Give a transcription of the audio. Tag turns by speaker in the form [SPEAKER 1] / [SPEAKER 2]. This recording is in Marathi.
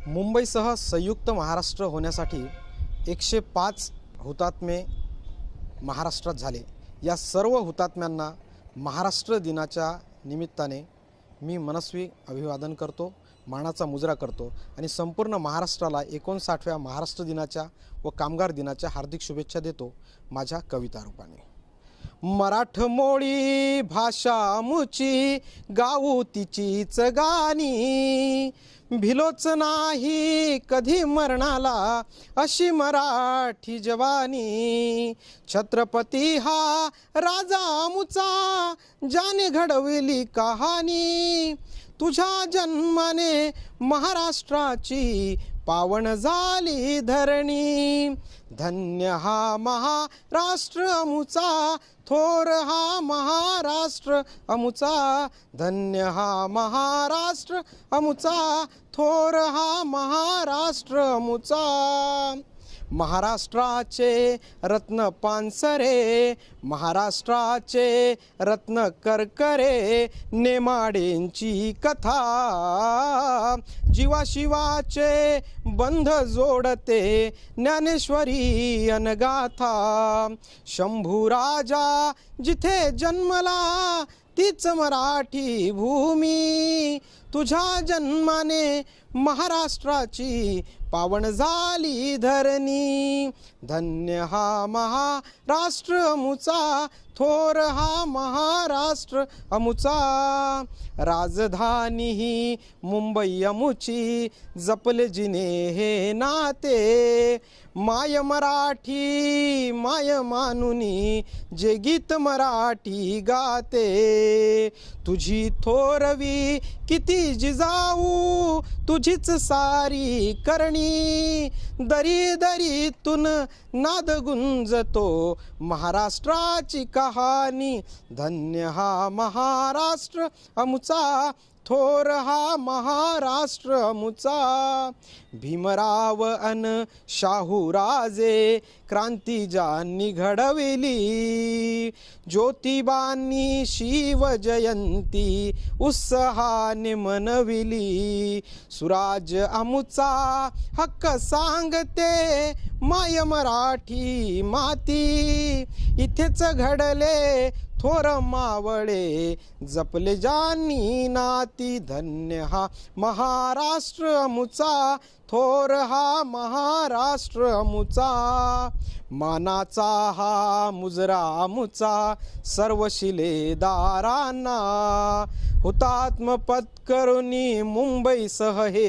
[SPEAKER 1] मुंबईसह संयुक्त महाराष्ट्र होण्यासाठी 105 हुतात्मे महाराष्ट्रात झाले। या सर्व हुतात्म्यांना महाराष्ट्र दिनाच्या निमित्ताने मी मनस्वी अभिवादन करतो, मानाचा मुजरा करतो आणि संपूर्ण महाराष्ट्राला 59व्या महाराष्ट्र दिनाच्या व कामगार दिनाच्या हार्दिक शुभेच्छा देतो माझ्या कविता रूपाने। मराठमोळी भाषा मुची गाऊ तिचीच गाणी, भिलोच नाही कधी मरणाला अशी मराठी जवानी। छत्रपती हा राजा मुचा ज्याने घडविली कहाणी, तुझ्या जन्माने महाराष्ट्राची पावन झाली धरणी। धन्य हा महाराष्ट्र अमुचा, थोर हा महाराष्ट्र अमुचा। धन्य हा महाराष्ट्र अमुचा, थोर हा महाराष्ट्र अमुचा। महाराष्ट्राचे रत्न पानसरे, महाराष्ट्राचे रत्न करकरे, नेमाडेंची कथा जीवाशिवाचे बंध जोडते ज्ञानेश्वरी अनगाथा। शंभू राजा जिथे जन्मला तीच मराठी भूमी, तुझ्या जन्माने महाराष्ट्राची पावन झाली धरणी। धन्य हा महाराष्ट्र अमुचा, थोर हा महाराष्ट्र अमुचा। राजधानी ही मुंबई अमुची, जपले जिने हे नाते। माय मराठी माय मानुनी, जे गीत मराठी गाते। तुझी थोरवी किती जिजाऊ, तुझीच सारी करणी। दरी दरीतून नाद गुंजतो महाराष्ट्राची कहाणी। धन्य हा महाराष्ट्र अमुचा, थोर हा महाराष्ट्र अमुचा। भीमराव अन शाहूराजे क्रांती ज्यांनी घडविली, ज्योतिबांनी शिवजयंती उत्साहाने मनविली। सुराज्य अमुचा हक्क सांगते माय मराठी माती, इथेच घडले थोर मावळे जपले ज्यांनी नाती। धन्य हा महाराष्ट्र अमुचा, थोर हा महाराष्ट्र अमुचा। मानाचा हा मुजरा अमुचा सर्व शिलेदारांना, हुतात्म पत्करुनी मुंबईसह हे